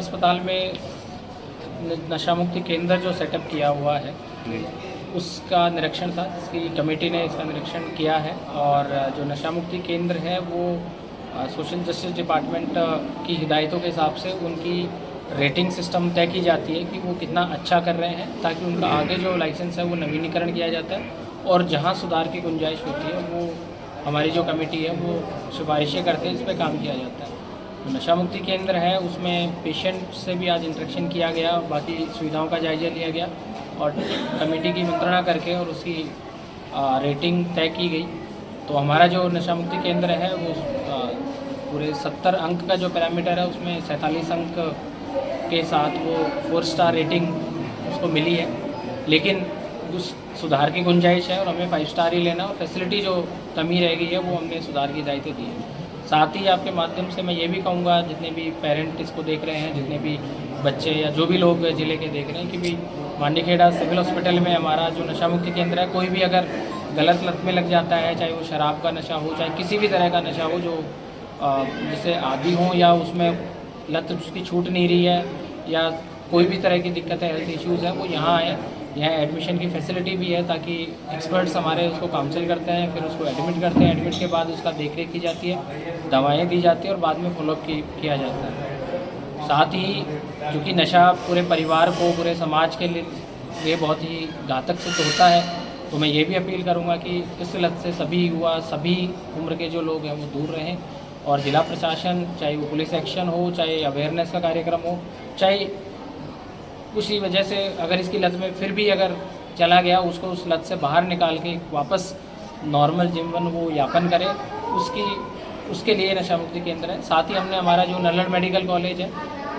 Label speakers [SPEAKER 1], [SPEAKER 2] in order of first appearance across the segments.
[SPEAKER 1] अस्पताल में नशा मुक्ति केंद्र जो सेटअप किया हुआ है उसका निरीक्षण था, जिसकी कमेटी ने इसका निरीक्षण किया है। और जो नशा मुक्ति केंद्र है वो सोशल जस्टिस डिपार्टमेंट की हिदायतों के हिसाब से उनकी रेटिंग सिस्टम तय की जाती है कि वो कितना अच्छा कर रहे हैं, ताकि उनका आगे जो लाइसेंस है वो नवीनीकरण किया जाता है और जहाँ सुधार की गुंजाइश होती है वो हमारी जो कमेटी है वो सिफारिशें करते हैं, इस पर काम किया जाता है। तो नशा मुक्ति केंद्र है उसमें पेशेंट से भी आज इंटरेक्शन किया गया, बाकी सुविधाओं का जायजा लिया गया और कमेटी की मंत्रणा करके और उसकी रेटिंग तय की गई। तो हमारा जो नशा मुक्ति केंद्र है वो पूरे 70 अंक का जो पैरामीटर है उसमें 47 अंक के साथ वो 4 स्टार रेटिंग उसको मिली है, लेकिन उस सुधार की गुंजाइश है और हमें 5 स्टार ही लेना और फैसिलिटी जो कमी रह गई है वो हमने सुधार की हिदायतें दी है। साथ ही आपके माध्यम से मैं ये भी कहूँगा, जितने भी पेरेंट इसको देख रहे हैं, जितने भी बच्चे या जो भी लोग ज़िले के देख रहे हैं, कि भी मांडीखेड़ा सिविल हॉस्पिटल में हमारा जो नशा मुक्ति केंद्र है, कोई भी अगर गलत लत में लग जाता है, चाहे वो शराब का नशा हो, चाहे किसी भी तरह का नशा हो, जो जिसे आदी हो या उसमें लत उसकी छूट नहीं रही है या कोई भी तरह की दिक्कत है, हेल्थ इश्यूज़ है, वो यहाँ आए। यहाँ एडमिशन की फैसिलिटी भी है ताकि एक्सपर्ट्स हमारे उसको काउंसिल करते हैं, फिर उसको एडमिट करते हैं। एडमिट के बाद उसका देखरेख की जाती है, दवाएं दी जाती है और बाद में फॉलोअप किया जाता है। साथ ही क्योंकि नशा पूरे परिवार को, पूरे समाज के लिए बहुत ही घातक सिद्ध होता है, तो मैं ये भी अपील करूँगा कि इस लत से सभी युवा, सभी उम्र के जो लोग हैं वो दूर रहें। और ज़िला प्रशासन, चाहे वो पुलिस एक्शन हो, चाहे अवेयरनेस का कार्यक्रम हो, चाहे उसी वजह से अगर इसकी लत में फिर भी अगर चला गया, उसको उस लत से बाहर निकाल के वापस नॉर्मल जीवन वो यापन करे, उसके लिए नशा मुक्ति केंद्र है। साथ ही हमने हमारा जो नल्लड़ मेडिकल कॉलेज है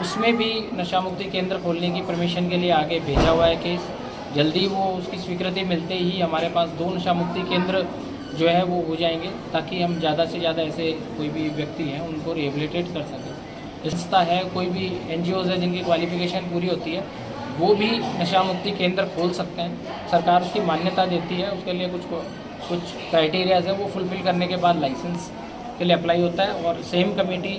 [SPEAKER 1] उसमें भी नशा मुक्ति केंद्र खोलने की परमिशन के लिए आगे भेजा हुआ है केस। जल्दी वो उसकी स्वीकृति मिलते ही हमारे पास 2 नशा मुक्ति केंद्र जो है वो हो जाएंगे, ताकि हम ज़्यादा से ज़्यादा ऐसे कोई भी व्यक्ति हैं उनको रिहेबिलिटेट कर सकें। संस्था है, कोई भी NGOs है जिनकी क्वालिफिकेशन पूरी होती है, वो भी नशा मुक्ति केंद्र खोल सकते हैं। सरकार उसकी मान्यता देती है, उसके लिए कुछ क्राइटेरियाज है, वो फुलफ़िल करने के बाद लाइसेंस के लिए अप्लाई होता है और सेम कमेटी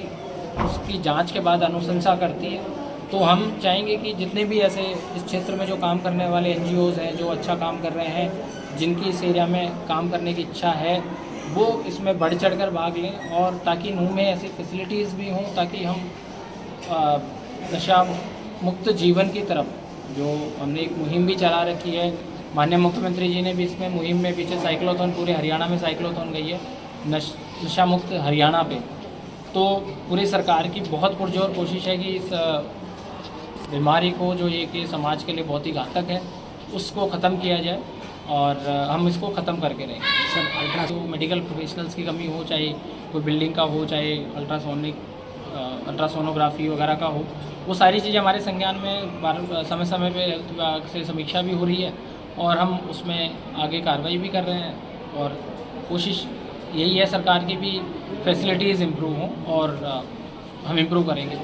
[SPEAKER 1] उसकी जांच के बाद अनुशंसा करती है। तो हम चाहेंगे कि जितने भी ऐसे इस क्षेत्र में जो काम करने वाले NGOs हैं, जो अच्छा काम कर रहे हैं, जिनकी इस एरिया में काम करने की इच्छा है, वो इसमें बढ़ चढ़कर भाग लें और ताकि नूह में ऐसी फैसिलिटीज़ भी हों, ताकि हम नशा मुक्त जीवन की तरफ, जो हमने एक मुहिम भी चला रखी है, माननीय मुख्यमंत्री जी ने भी इसमें मुहिम में पीछे साइक्लोथॉन, पूरे हरियाणा में साइक्लोथॉन गई है नशा मुक्त हरियाणा पे। तो पूरी सरकार की बहुत पुरजोर कोशिश है कि इस बीमारी को, जो ये कि समाज के लिए बहुत ही घातक है, उसको ख़त्म किया जाए और हम इसको ख़त्म करके रहेंगे। सर, तो मेडिकल प्रोफेशनल्स की कमी हो, चाहे कोई बिल्डिंग का हो, चाहे अल्ट्रासोनोग्राफी वगैरह का हो, वो सारी चीज़ें हमारे संज्ञान में समय समय पे हेल्थ विभाग से समीक्षा भी हो रही है और हम उसमें आगे कार्रवाई भी कर रहे हैं। और कोशिश यही है सरकार की भी फैसिलिटीज़ इम्प्रूव हों और हम इम्प्रूव करेंगे।